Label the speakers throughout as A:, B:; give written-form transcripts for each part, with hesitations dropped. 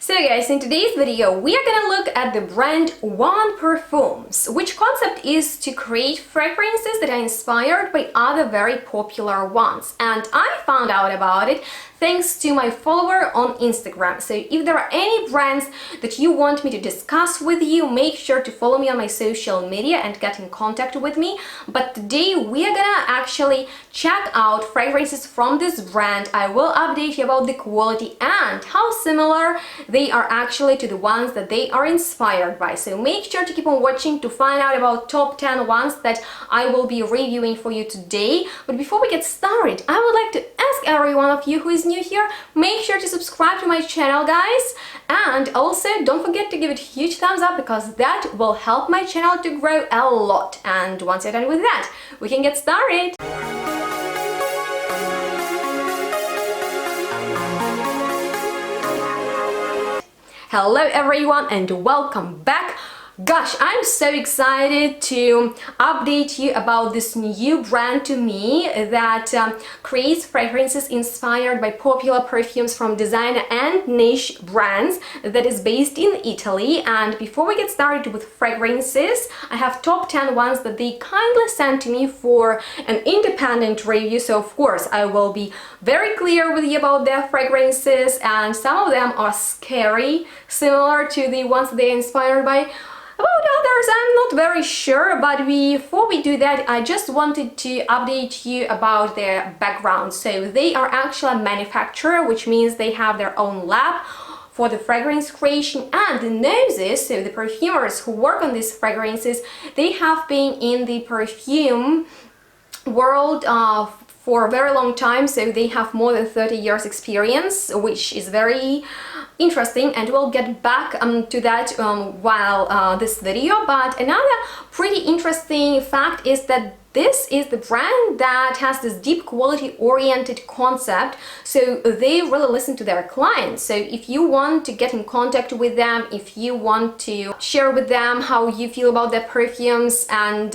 A: So guys, in today's video we are gonna look at the brand One Parfums, which concept is to create fragrances that are inspired by other very popular ones. And I found out about it thanks to my follower on Instagram. So if there are any brands that you want me to discuss with you, make sure to follow me on my social media and get in contact with me. But today we are gonna actually check out fragrances from this brand. I will update you about the quality and how similar they are actually to the ones that they are inspired by. So make sure to keep on watching to find out about top 10 ones that I will be reviewing for you today. But before we get started, I would like to ask every one of you who is new here, make sure to subscribe to my channel, guys, and also don't forget to give it a huge thumbs up because that will help my channel to grow a lot. And once you're done with that, we can get started. Hello everyone and welcome back. Gosh, I'm so excited to update you about this new brand to me that creates fragrances inspired by popular perfumes from designer and niche brands that is based in Italy. And before we get started with fragrances, I have top 10 ones that they kindly sent to me for an independent review. So of course I will be very clear with you about their fragrances, and some of them are scary, similar to the ones they're inspired by. About others, I'm not very sure, but before we do that, I just wanted to update you about their background. So they are actually a manufacturer, which means they have their own lab for the fragrance creation, and the noses, so the perfumers who work on these fragrances, they have been in the perfume world for a very long time, so they have more than 30 years experience, which is very interesting, and we'll get back to that while this video. But another pretty interesting fact is that this is the brand that has this deep quality oriented concept, so they really listen to their clients. So if you want to get in contact with them, if you want to share with them how you feel about their perfumes, and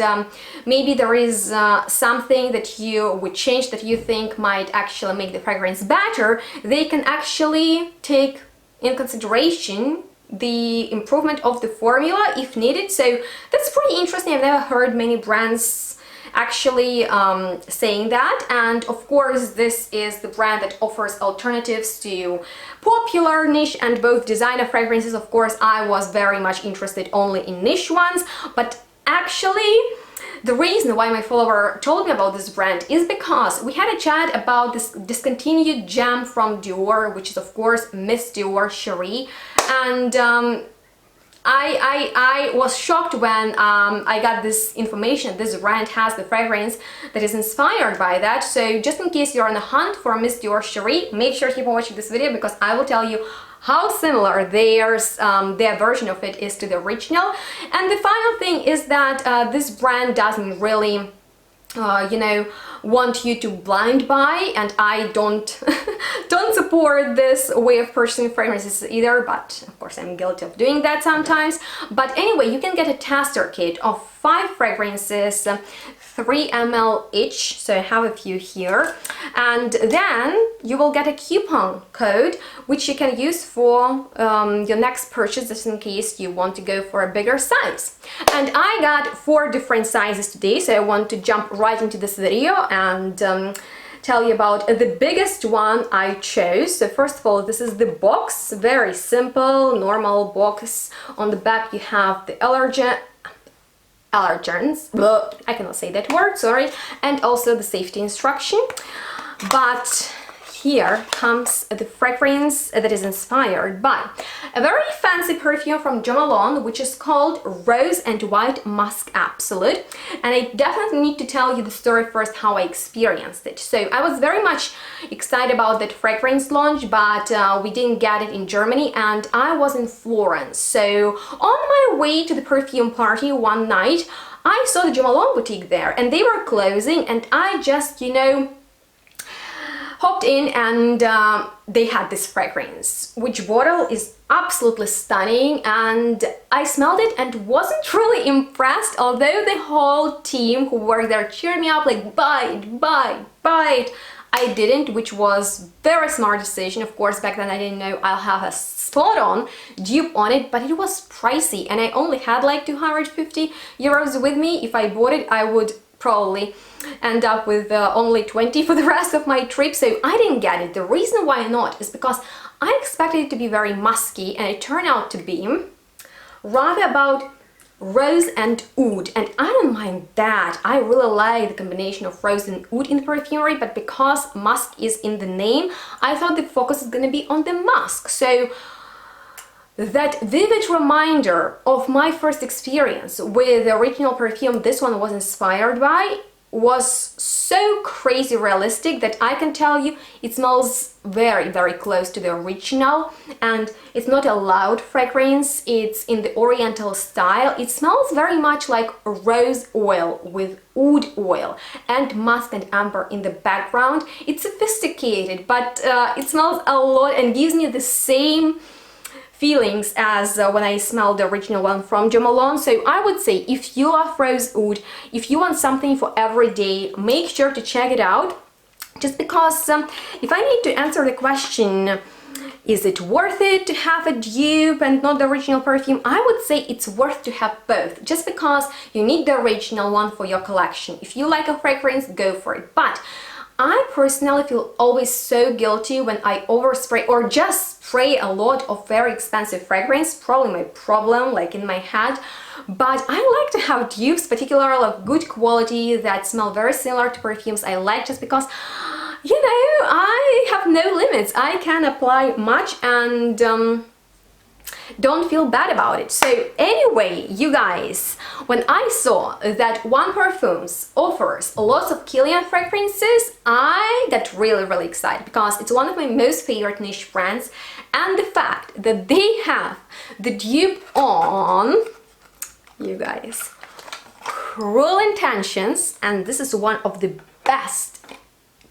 A: maybe there is something that you would change that you think might actually make the fragrance better, they can actually take in consideration the improvement of the formula if needed. So that's pretty interesting. I've never heard many brands actually saying that. And of course this is the brand that offers alternatives to popular niche and both designer fragrances. Of course I was very much interested only in niche ones, but actually the reason why my follower told me about this brand is because we had a chat about this discontinued gem from Dior, which is of course Miss Dior Cherie, and I was shocked when I got this information. This brand has the fragrance that is inspired by that. So just in case you're on the hunt for Miss Dior Cherie, make sure to keep on watching this video because I will tell you how similar their version of it is to the original. And the final thing is that this brand doesn't really want you to blind buy, and I don't support this way of purchasing fragrances either, but of course I'm guilty of doing that sometimes. But anyway, you can get a tester kit of 5 fragrances, 3 ml each, so I have a few here, and then you will get a coupon code which you can use for your next purchase, just in case you want to go for a bigger size. And I got 4 different sizes today, so I want to jump right into this video and tell you about the biggest one I chose. So first of all, this is the box, very simple, normal box. On the back you have the allergens, I cannot say that word, sorry, and also the safety instruction. But here comes the fragrance that is inspired by a very fancy perfume from Jo Malone, which is called Rose and White Musk Absolute. And I definitely need to tell you the story first, how I experienced it. So I was very much excited about that fragrance launch, but we didn't get it in Germany, and I was in Florence. So on my way to the perfume party one night, I saw the Jo Malone boutique there, and they were closing, and I just, hopped in, and they had this fragrance, which bottle is absolutely stunning, and I smelled it and wasn't really impressed, although the whole team who worked there cheered me up like buy it, buy it, buy it. I didn't, which was very smart decision. Of course, back then I didn't know I'll have a spot-on dupe on it, but it was pricey and I only had like 250 euros with me. If I bought it, I would probably end up with only 20 for the rest of my trip, so I didn't get it. The reason why not is because I expected it to be very musky and it turned out to be rather about rose and oud, and I don't mind that. I really like the combination of rose and oud in perfumery, but because musk is in the name, I thought the focus is gonna be on the musk. So that vivid reminder of my first experience with the original perfume this one was inspired by was so crazy realistic that I can tell you it smells very, very close to the original, and it's not a loud fragrance, it's in the oriental style. It smells very much like rose oil with oud oil and musk and amber in the background. It's sophisticated, but it smells a lot and gives me the same feelings as when I smelled the original one from Jo Malone. So I would say if you love rose oud, if you want something for every day, make sure to check it out. Just because if I need to answer the question, is it worth it to have a dupe and not the original perfume, I would say it's worth to have both, just because you need the original one for your collection. If you like a fragrance, go for it. But I personally feel always so guilty when I overspray or just spray a lot of very expensive fragrance, probably my problem, like in my head. But I like to have dupes, particularly of good quality that smell very similar to perfumes I like, just because, you know, I have no limits. I can apply much and don't feel bad about it. So anyway, you guys, when I saw that One Parfums offers lots of Kilian fragrances, I got really, really excited because it's one of my most favorite niche brands, and the fact that they have the dupe on, you guys, Cruel Intentions, and this is one of the best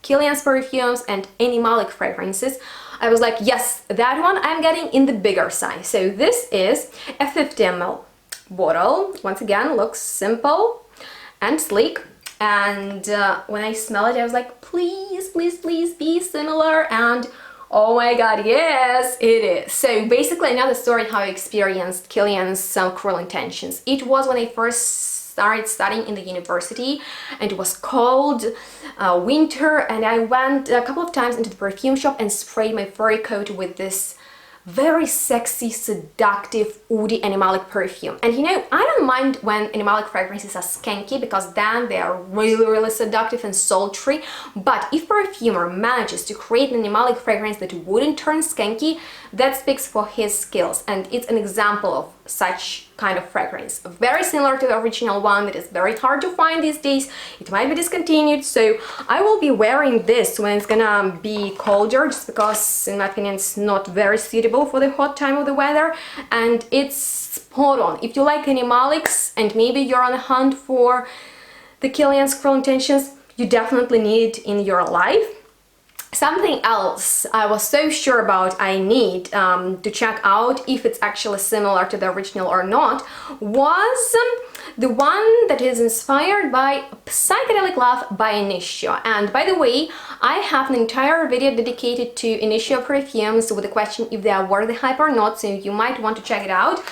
A: Kilian's perfumes and animalic fragrances. I was like, yes, that one I'm getting in the bigger size. So this is a 50 ml bottle. Once again, looks simple and sleek. And when I smell it, I was like, please, please, please be similar. And oh my god, yes, it is. So basically another story how I experienced Kilian's Cruel Intentions. It was when I first started studying in the university and it was cold, winter, and I went a couple of times into the perfume shop and sprayed my furry coat with this very sexy, seductive, woody animalic perfume. And you know, I don't mind when animalic fragrances are skanky because then they are really, really seductive and sultry. But if perfumer manages to create an animalic fragrance that wouldn't turn skanky, that speaks for his skills. And it's an example of such kind of fragrance. Very similar to the original one that is very hard to find these days. It might be discontinued, so I will be wearing this when it's gonna be colder, just because in my opinion it's not very suitable for the hot time of the weather, and it's spot on. If you like animalics and maybe you're on a hunt for the Kilian's Cruel Intentions, you definitely need it in your life. Something else I was so sure about I need to check out if it's actually similar to the original or not was the one that is inspired by Psychedelic Love by Initio. And by the way, I have an entire video dedicated to Initio perfumes with the question if they are worth the hype or not, so you might want to check it out.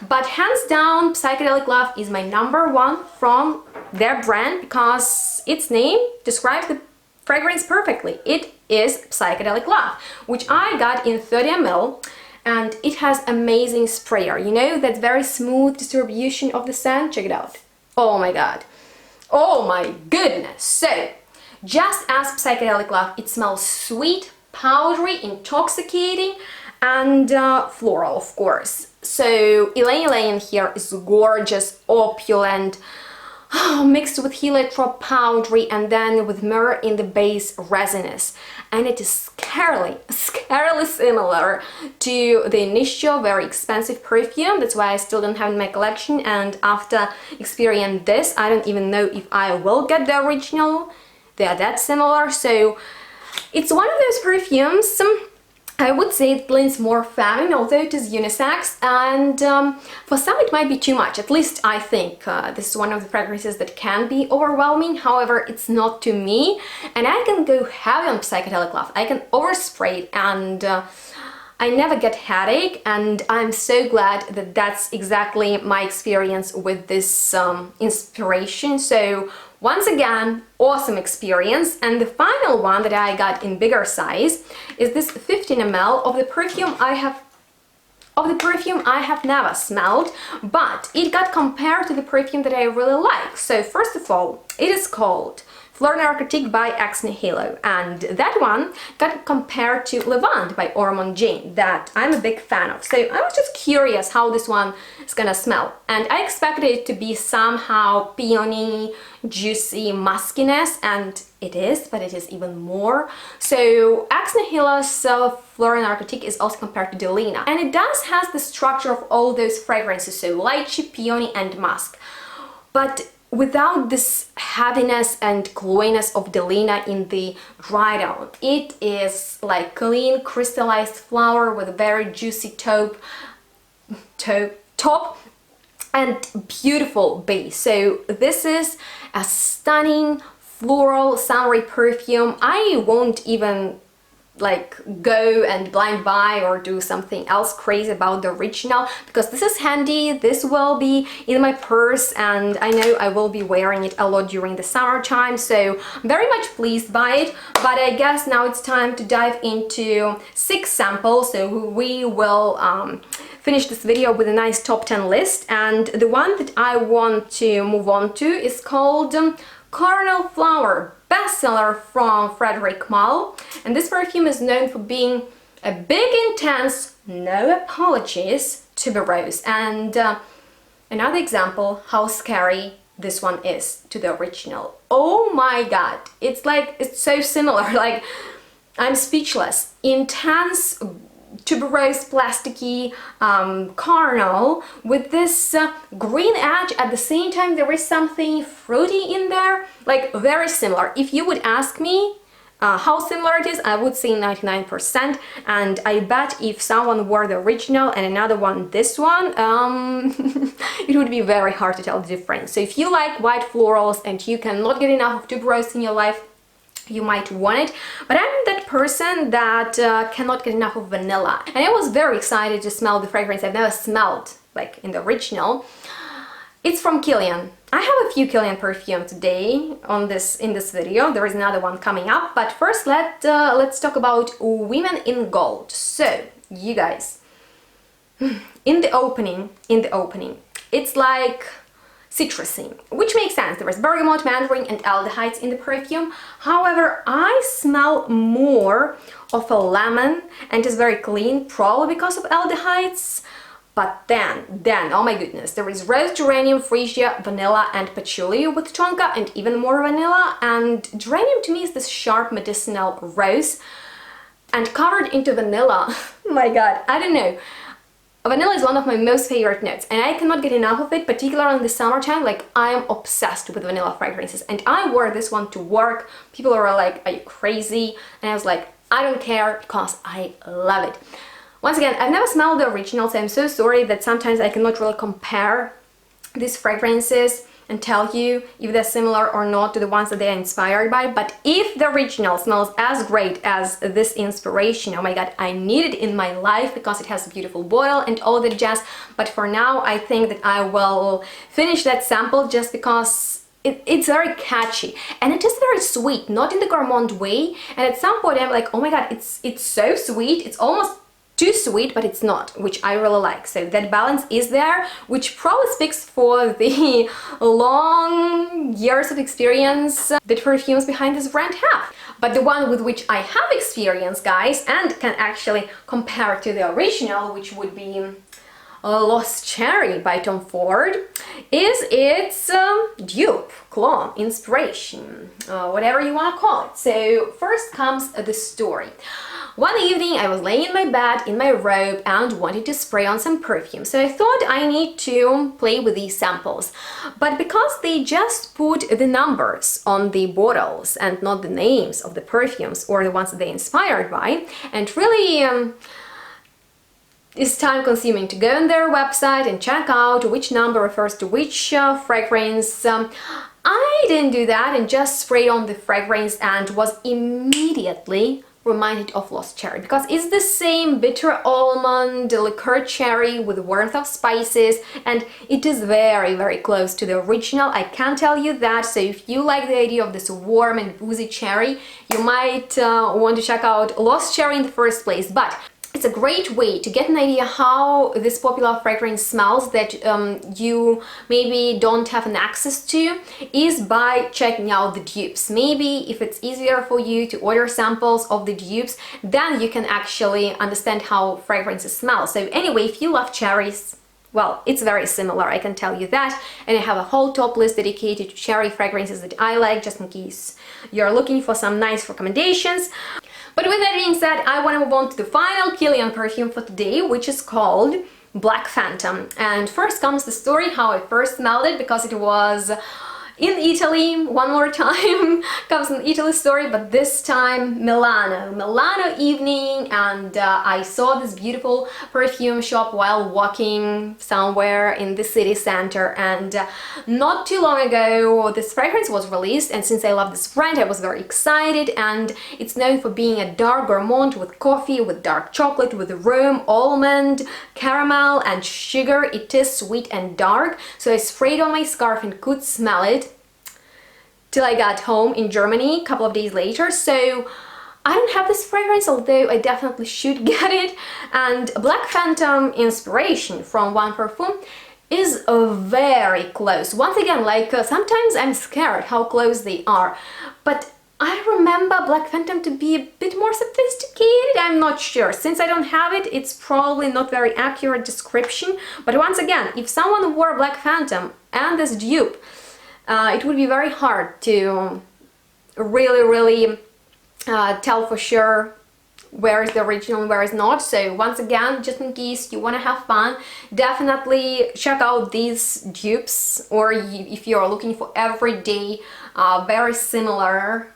A: But hands down, Psychedelic Love is my #1 from their brand because its name describes the fragrance perfectly. It is Psychedelic Love, which I got in 30 ml, and it has amazing sprayer. You know, that very smooth distribution of the scent. Check it out. Oh my god. Oh my goodness. So, just as Psychedelic Love, it smells sweet, powdery, intoxicating, and floral, of course. So, Elaine here is gorgeous, opulent, mixed with heliotrope powdery and then with myrrh in the base resinous, and it is scarily similar to the Initio very expensive perfume. That's why I still don't have it in my collection, and after experiencing this I don't even know if I will get the original. They are that similar. So it's one of those perfumes I would say it leans more feminine, although it is unisex, and for some it might be too much. At least I think this is one of the fragrances that can be overwhelming. However, it's not to me, and I can go heavy on Psychedelic Love. I can overspray it, and I never get headache, and I'm so glad that that's exactly my experience with this inspiration. So once again, awesome experience. And the final one that I got in bigger size is this 15 ml of the perfume I have never smelled, but it got compared to the perfume that I really like. So first of all, it is called Narcotic by Ex Nihilo, and that one got compared to Levant by Ormond Jane, that I'm a big fan of. So I was just curious how this one is gonna smell, and I expected it to be somehow peony, juicy muskiness, and it is, but it is even more. So Ex Nihilo's Narcotic is also compared to Delina, and it does has the structure of all those fragrances, so lychee, peony, and musk, but without this heaviness and glowiness of Delina in the dry down. It is like clean crystallized flower with a very juicy top and beautiful base. So this is a stunning floral summery perfume. I won't even like go and blind buy or do something else crazy about the original, because this is handy, this will be in my purse, and I know I will be wearing it a lot during the summertime, so I'm very much pleased by it. But I guess now it's time to dive into 6 samples, so we will finish this video with a nice top 10 list, and the one that I want to move on to is called Coronal Flower, bestseller from Frederic Malle, and this perfume is known for being a big, intense, no apologies tuberose, and another example how scary this one is to the original. Oh my god, it's like, it's so similar, like I'm speechless. Intense tuberose, plasticky caramel with this green edge. At the same time there is something fruity in there, like very similar. If you would ask me how similar it is, I would say 99%, and I bet if someone wore the original and another one this one, it would be very hard to tell the difference. So if you like white florals and you cannot get enough of tuberose in your life, you might want it, but I'm that person that cannot get enough of vanilla, and I was very excited to smell the fragrance I've never smelled like in the original. It's from Kilian. I have a few Kilian perfumes today in this video. There is another one coming up, but first let's talk about Women in Gold. So you guys, in the opening it's like citrusy, which makes sense. There is bergamot, mandarin, and aldehydes in the perfume. However, I smell more of a lemon, and it's very clean, probably because of aldehydes. But then, oh my goodness, there is rose, geranium, freesia, vanilla, and patchouli with tonka, and even more vanilla. And geranium to me is this sharp medicinal rose, and covered into vanilla. Oh my god, I don't know. Vanilla is one of my most favorite notes, and I cannot get enough of it, particularly in the summertime. Like, I am obsessed with vanilla fragrances, and I wore this one to work. People were like, are you crazy? And I was like, I don't care, because I love it. Once again, I've never smelled the original, so I'm so sorry that sometimes I cannot really compare these fragrances and tell you if they're similar or not to the ones that they are inspired by. But if the original smells as great as this inspiration, oh my god, I need it in my life because it has a beautiful boil and all that jazz. But for now, I think that I will finish that sample just because it's very catchy, and it is very sweet, not in the gourmand way. And at some point I'm like, oh my god, it's so sweet, it's almost too sweet, but it's not, which I really like. So that balance is there, which probably speaks for the long years of experience that perfumes behind this brand have. But the one with which I have experience, guys, and can actually compare to the original, which would be Lost Cherry by Tom Ford, is its dupe, clone, inspiration, whatever you want to call it. So first comes the story. One evening I was laying in my bed in my robe and wanted to spray on some perfume, so I thought I need to play with these samples. But because they just put the numbers on the bottles and not the names of the perfumes or the ones that they inspired by, and really it's time consuming to go on their website and check out which number refers to which fragrance. I didn't do that and just sprayed on the fragrance and was immediately reminded of Lost Cherry, because it's the same bitter almond liqueur cherry with warmth of spices, and it is very close to the original, I can tell you that. So if you like the idea of this warm and boozy cherry, you might want to check out Lost Cherry in the first place. But it's a great way to get an idea how this popular fragrance smells that you maybe don't have an access to, is by checking out the dupes. Maybe if it's easier for you to order samples of the dupes, then you can actually understand how fragrances smell. So anyway, if you love cherries, well, it's very similar, I can tell you that. And I have a whole top list dedicated to cherry fragrances that I like, just in case you're looking for some nice recommendations. But with that being said, I want to move on to the final Kilian perfume for today, which is called Black Phantom. And first comes the story how I first smelled it, because it was in Italy. One more time comes an Italy story, but this time Milano evening, and I saw this beautiful perfume shop while walking somewhere in the city center, and not too long ago this fragrance was released, and since I love this brand I was very excited. And it's known for being a dark gourmand with coffee, with dark chocolate, with rose, almond, caramel and sugar. It is sweet and dark, so I sprayed on my scarf and could smell it till I got home in Germany a couple of days later. So I don't have this fragrance, although I definitely should get it. And Black Phantom inspiration from One Parfum is very close. Once again, like sometimes I'm scared how close they are, but I remember Black Phantom to be a bit more sophisticated. I'm not sure. Since I don't have it, it's probably not very accurate description. But once again, if someone wore Black Phantom and this dupe, it would be very hard to really tell for sure where is the original and where is not. So once again, just in case you want to have fun, definitely check out these dupes, or if you're looking for everyday very similar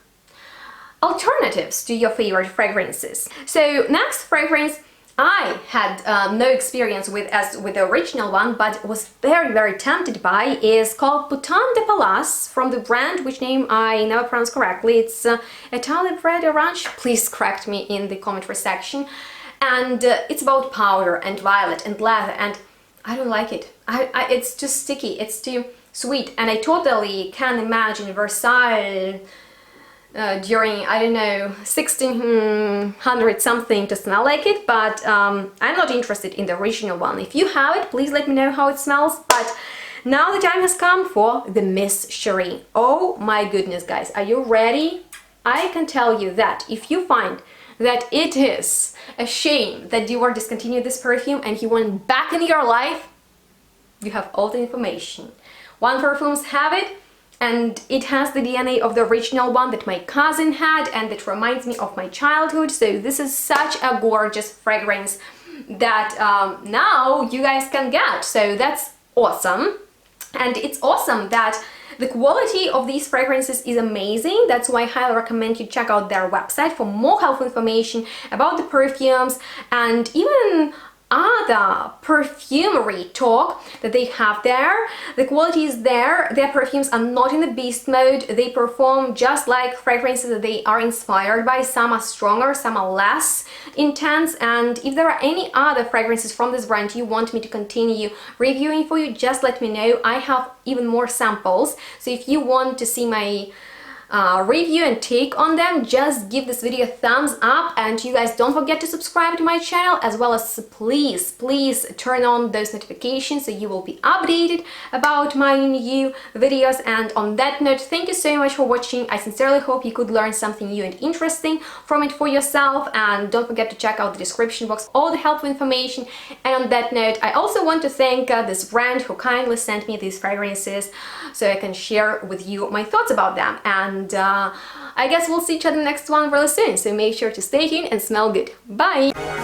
A: alternatives to your favorite fragrances. So next fragrance I had no experience with as with the original one, but was very tempted by, is called Bouton de Palace, from the brand which name I never pronounce correctly. It's Italian Red Orange. Please correct me in the commentary section. And it's about powder and violet and leather, and I don't like it. It's too sticky, it's too sweet, and I totally can imagine Versailles during, I don't know, 1600 something to smell like it, but I'm not interested in the original one. If you have it, please let me know how it smells. But now the time has come for the Miss Cherie. Oh my goodness, guys, are you ready? I can tell you that if you find that it is a shame that Dior discontinued this perfume and he went back in your life, you have all the information. One Parfums have it, and it has the DNA of the original one that my cousin had, and that reminds me of my childhood. So this is such a gorgeous fragrance that now you guys can get. So that's awesome. And it's awesome that the quality of these fragrances is amazing. That's why I highly recommend you check out their website for more helpful information about the perfumes and even other perfumery talk that they have there. The quality is there. Their perfumes are not in the beast mode. They perform just like fragrances that they are inspired by. Some are stronger, some are less intense. And if there are any other fragrances from this brand you want me to continue reviewing for you, just let me know. I have even more samples, so if you want to see my review and take on them, just give this video a thumbs up, and you guys don't forget to subscribe to my channel, as well as please turn on those notifications so you will be updated about my new videos. And on that note, thank you so much for watching. I sincerely hope you could learn something new and interesting from it for yourself, and don't forget to check out the description box, all the helpful information. And on that note, I also want to thank this brand who kindly sent me these fragrances so I can share with you my thoughts about them. And I guess we'll see each other next one really soon, so make sure to stay tuned and smell good. Bye!